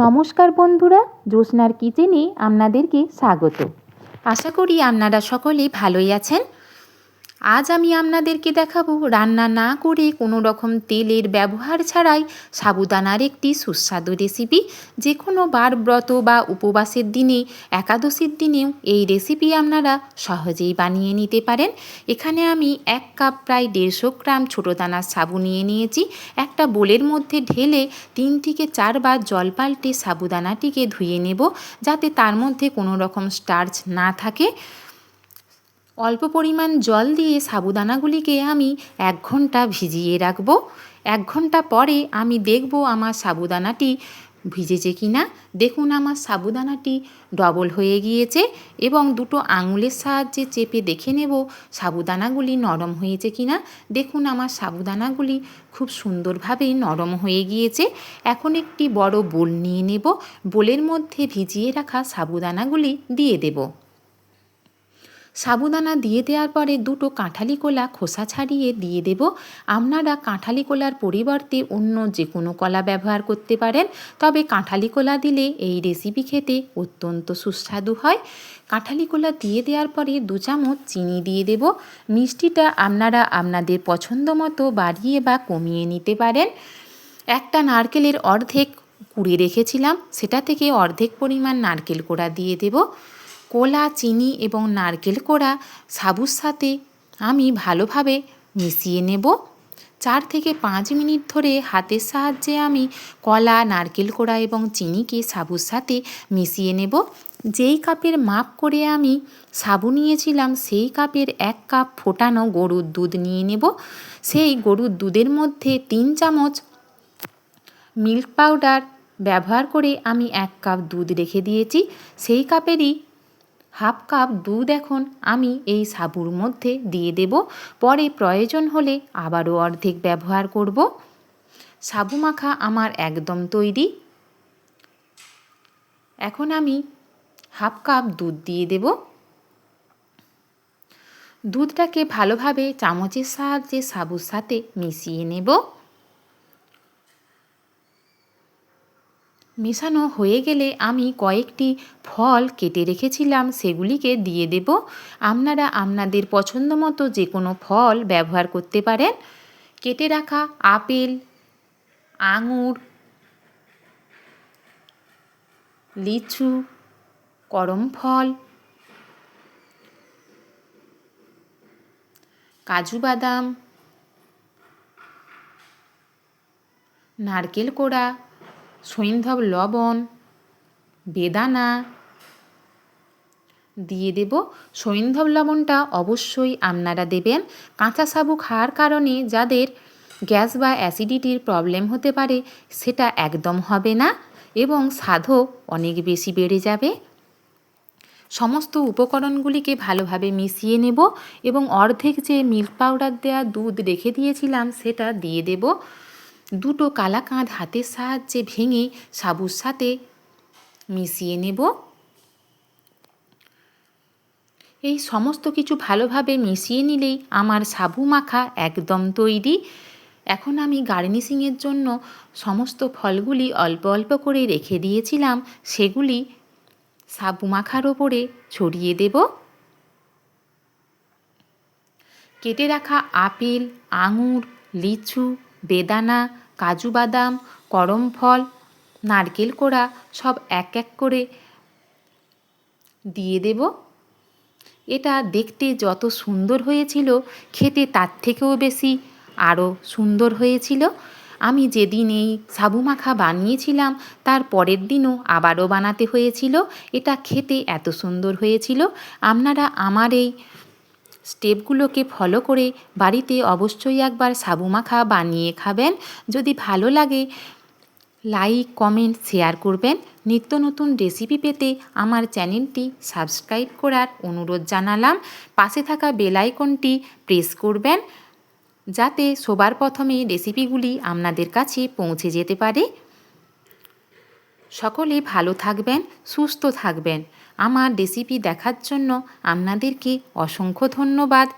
নমস্কার বন্ধুরা, জ্যোৎস্নার কিচেনে আপনাদেরকে স্বাগত। আশা করি আপনারা সকলেই ভালোই আছেন। আজ আমি আপনাদেরকে দেখাবো রান্না না করে কোনো রকম তেলের ব্যবহার ছাড়াই সাবুদানার একটি সুস্বাদু রেসিপি। যে কোনো বার ব্রত বা উপবাসের দিনে, একাদশীর দিনেও এই রেসিপি আপনারা সহজেই বানিয়ে নিতে পারেন। এখানে আমি 1 কাপ প্রায় 150 গ্রাম ছোটো দানার সাবু নিয়ে নিয়েছি। একটা বোলের মধ্যে ঢেলে 3 থেকে 4 বার জল পাল্টে সাবুদানাটিকে ধুয়ে নেব, যাতে তার মধ্যে কোনো রকম স্টার্চ না থাকে। অল্প পরিমাণ জল দিয়ে সাবুদানাগুলিকে আমি 1 ঘন্টা ভিজিয়ে রাখবো। 1 ঘন্টা পরে আমি দেখব আমার সাবুদানাটি ভিজেছে কিনা। দেখুন আমার সাবুদানাটি ডবল হয়ে গিয়েছে এবং দুটো আঙুলের সাহায্যে চেপে দেখে নেব সাবুদানাগুলি নরম হয়েছে কিনা। দেখুন আমার সাবুদানাগুলি খুব সুন্দরভাবেই নরম হয়ে গিয়েছে। এখন একটি বড় বোল নিয়ে নেব। বোলের মধ্যে ভিজিয়ে রাখা সাবুদানাগুলি দিয়ে দেব। সাবুদানা দিয়ে দেওয়ার পরে দুটো কাঁঠালি কলা খোসা ছাড়িয়ে দিয়ে দেব। আপনারা কাঁঠালি কলার পরিবর্তে অন্য যে কোনো কলা ব্যবহার করতে পারেন, তবে কাঁঠালি কলা দিলে এই রেসিপি খেতে অত্যন্ত সুস্বাদু হয়। কাঁঠালি কলা দিয়ে দেওয়ার পরে 2 চামচ চিনি দিয়ে দেব। মিষ্টিটা আপনারা আপনাদের পছন্দ মতো বাড়িয়ে বা কমিয়ে নিতে পারেন। একটা নারকেলের অর্ধেক কুড়ে রেখেছিলাম, সেটা থেকে অর্ধেক পরিমাণ নারকেল কোড়া দিয়ে দেব। কলা, চিনি এবং নারকেল কোড়া সাবুর সাথে আমি ভালোভাবে মিশিয়ে নেব। 4 থেকে 5 মিনিট ধরে হাতের সাহায্যে আমি কলা, নারকেল কোড়া এবং চিনিকে সাবুর সাথে মিশিয়ে নেব। যেই কাপের মাপ করে আমি সাবু নিয়েছিলাম, সেই কাপের 1 কাপ ফোটানো গরুর দুধ নিয়ে নেব। সেই গরুর দুধের মধ্যে 3 চামচ মিল্ক পাউডার ব্যবহার করে আমি 1 কাপ দুধ রেখে দিয়েছি। সেই কাপেরই হাফ কাপ দুধ এখন আমি এই সাবুর মধ্যে দিয়ে দেব। পরে প্রয়োজন হলে আবারও অর্ধেক ব্যবহার করব। সাবু মাখা আমার একদম তৈরি। এখন আমি হাফ কাপ দুধ দিয়ে দেব। দুধটাকে ভালোভাবে চামচের সাহায্যে সাবুর সাথে মিশিয়ে নেব। মেশানো হয়ে গেলে আমি কয়েকটি ফল কেটে রেখেছিলাম, সেগুলিকে দিয়ে দেব। আপনারা আপনাদের পছন্দ মতো যে কোনো ফল ব্যবহার করতে পারেন। কেটে রাখা আপেল, আঙুর, লিচু, করমফল, কাজু বাদাম, নারকেল কোড়া, সৈন্ধব লবণ, বেদানা দিয়ে দেব। সৈন্ধব লবণটা অবশ্যই আপনারা দেবেন। কাঁচা সাবু খাওয়ার কারণে যাদের গ্যাস বা অ্যাসিডিটির প্রবলেম হতে পারে, সেটা একদম হবে না এবং স্বাদও অনেক বেশি বেড়ে যাবে। সমস্ত উপকরণগুলিকে ভালোভাবে মিশিয়ে নেব এবং অর্ধেক যে মিল্ক পাউডার দেওয়া দুধ রেখে দিয়েছিলাম, সেটা দিয়ে দেব। দুটো কালাকাঁদ হাতের সাহায্যে ভেঙে সাবুর সাথে মিশিয়ে নেব। এই সমস্ত কিছু ভালোভাবে মিশিয়ে নিলেই আমার সাবু মাখা একদম তৈরি। এখন আমি গার্নিশিংয়ের জন্য সমস্ত ফলগুলি অল্প অল্প করে রেখে দিয়েছিলাম, সেগুলি সাবু মাখার ওপরে ছড়িয়ে দেব। কেটে রাখা আপেল, আঙুর, লিচু, বেদানা, কাজু বাদাম, করমফল, নারকেল কোড়া সব এক এক করে দিয়ে দেব। এটা দেখতে যত সুন্দর হয়েছিল, খেতে তার থেকেও বেশি আরও সুন্দর হয়েছিল। আমি যেদিন এই সাবু মাখা বানিয়েছিলাম, তার পরের দিনও আবারও বানাতে হয়েছিল। এটা খেতে এত সুন্দর হয়েছিল। আপনারা আমার এই স্টেপগুলোকে ফলো করে বাড়িতে অবশ্যই একবার সাবু মাখা বানিয়ে খাবেন। যদি ভালো লাগে লাইক, কমেন্ট, শেয়ার করবেন। নিত্য নতুন রেসিপি পেতে আমার চ্যানেলটি সাবস্ক্রাইব করার অনুরোধ জানালাম। পাশে থাকা বেল আইকনটি প্রেস করবেন, যাতে সবার প্রথমে রেসিপিগুলি আপনাদের কাছে পৌঁছে যেতে পারে। সকলে ভালো থাকবেন, সুস্থ থাকবেন। আমার রেসিপি দেখার জন্য আপনাদেরকে অসংখ্য ধন্যবাদ।